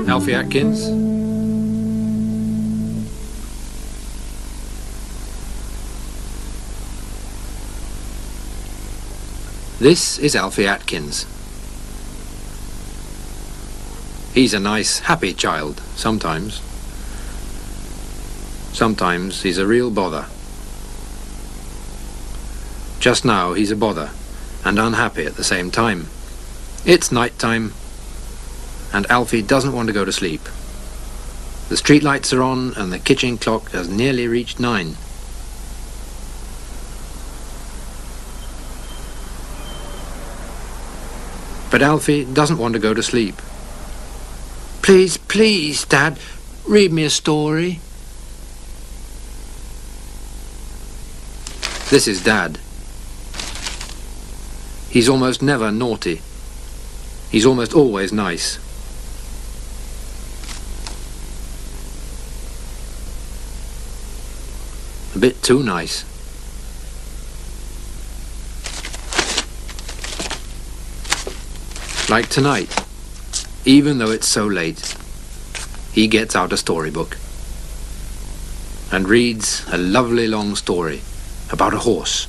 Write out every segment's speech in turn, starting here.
Alfie Atkins. This is Alfie Atkins. He's a nice, happy child, sometimes. Sometimes he's a real bother. Just now he's a bother and unhappy at the same time. It's night time, and Alfie doesn't want to go to sleep. The street lights are on and the kitchen clock has nearly reached 9. But Alfie doesn't want to go to sleep. Please, please, Dad, read me a story. This is Dad. He's almost never naughty. He's almost always nice. A bit too nice. Like tonight, even though it's so late, he gets out a storybook and reads a lovely long story about a horse.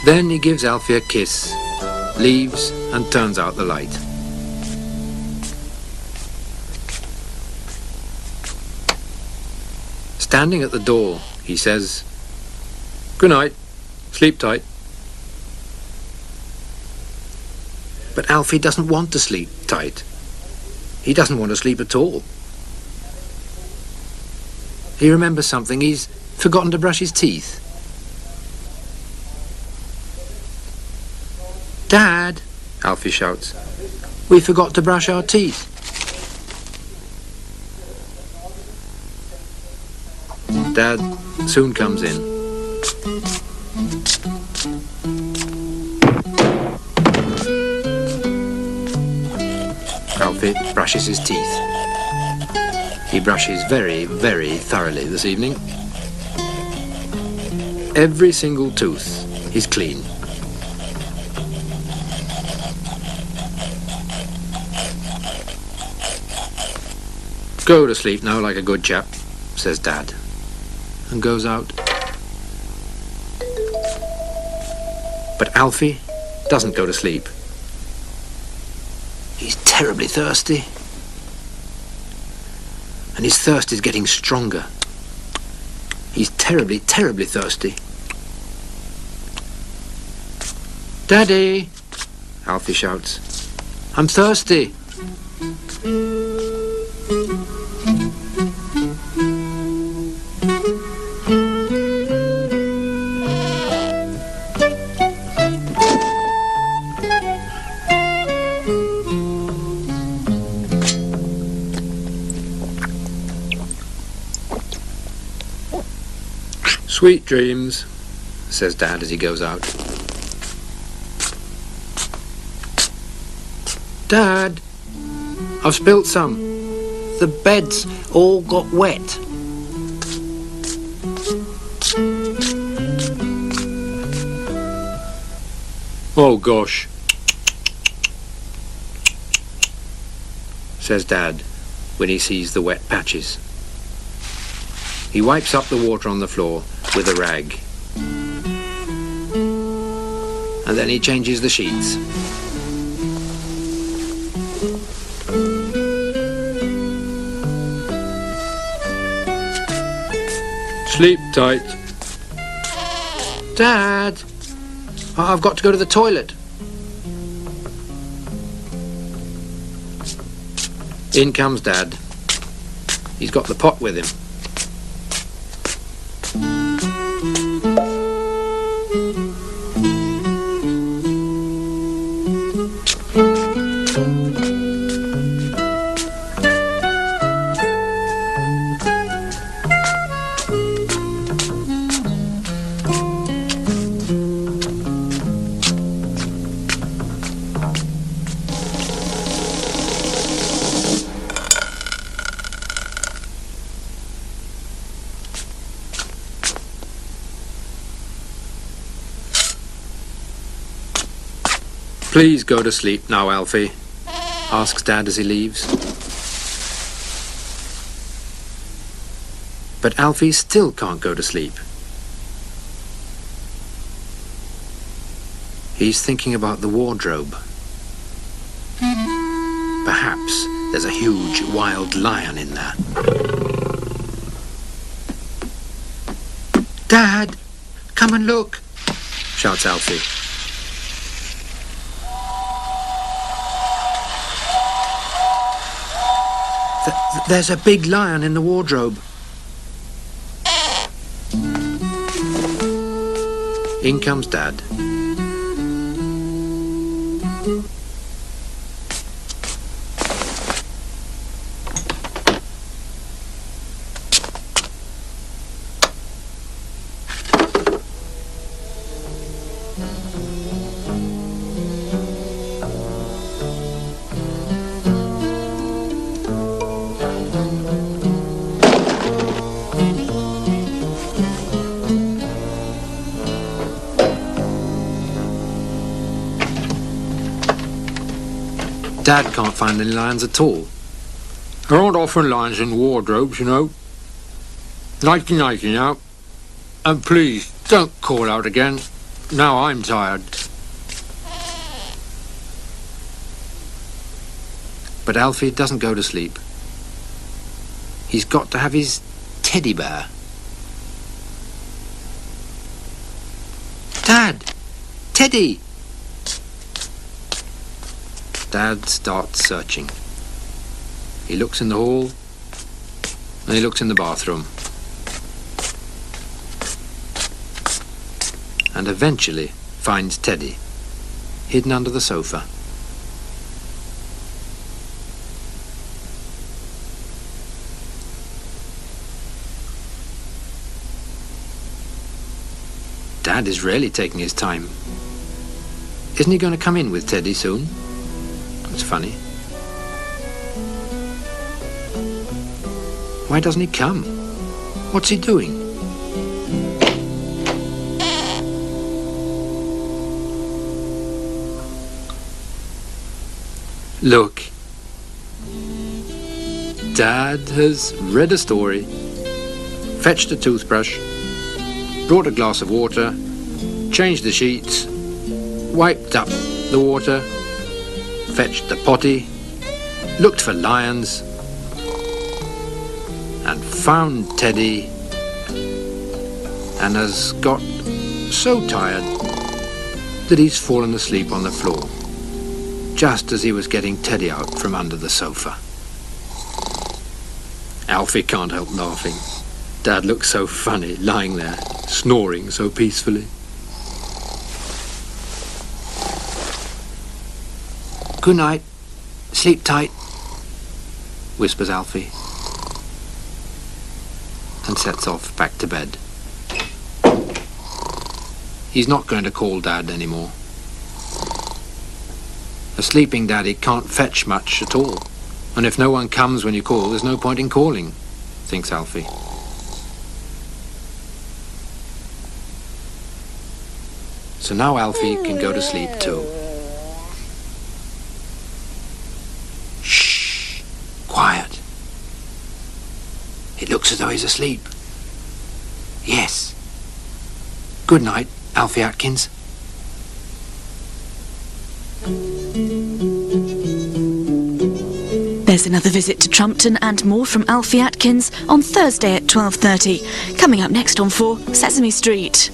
Then he gives Alfie a kiss, leaves and turns out the light. Standing at the door, he says, "Good night, sleep tight." But Alfie doesn't want to sleep tight. He doesn't want to sleep at all. He remembers something. He's forgotten to brush his teeth. "Dad," Alfie shouts, "we forgot to brush our teeth." Dad soon comes in. Alfie brushes his teeth. He brushes very, very thoroughly this evening. Every single tooth is clean. "Go to sleep now like a good chap," says Dad, and goes out. But Alfie doesn't go to sleep. He's terribly thirsty. And his thirst is getting stronger. He's terribly, terribly thirsty. "Daddy," Alfie shouts, "I'm thirsty." "Sweet dreams," says Dad as he goes out. "Dad, I've spilt some. The beds all got wet." "Oh gosh," says Dad when he sees the wet patches. He wipes up the water on the floor with a rag. And then he changes the sheets. "Sleep tight." "Dad, I've got to go to the toilet." In comes Dad. He's got the pot with him. Please go to sleep now, Alfie, asks Dad as he leaves. But Alfie still can't go to sleep. He's thinking about the wardrobe. Perhaps there's a huge wild lion in there. Dad, come and look, shouts Alfie. There's a big lion in the wardrobe. In comes Dad. Dad can't find any lions at all. There aren't often lions in wardrobes, you know. Nighty-nighty now. And please, don't call out again. Now I'm tired. But Alfie doesn't go to sleep. He's got to have his teddy bear. Dad! Teddy! Dad starts searching. He looks in the hall, and he looks in the bathroom. And eventually finds Teddy, hidden under the sofa. Dad is really taking his time. Isn't he going to come in with Teddy soon? It's funny. Why doesn't he come? What's he doing? Look. Dad has read a story, fetched a toothbrush, brought a glass of water, changed the sheets, wiped up the water, fetched the potty, looked for lions, and found Teddy, and has got so tired that he's fallen asleep on the floor, just as he was getting Teddy out from under the sofa. Alfie can't help laughing. Dad looks so funny, lying there, snoring so peacefully. Good night. Sleep tight, whispers Alfie, and sets off back to bed. He's not going to call Dad anymore. A sleeping daddy can't fetch much at all, and if no one comes when you call, there's no point in calling, thinks Alfie. So now Alfie can go to sleep too. Shh! Quiet. It looks as though he's asleep. Yes. Good night, Alfie Atkins. There's another visit to Trumpton and more from Alfie Atkins on Thursday at 12:30. Coming up next on 4 Sesame Street.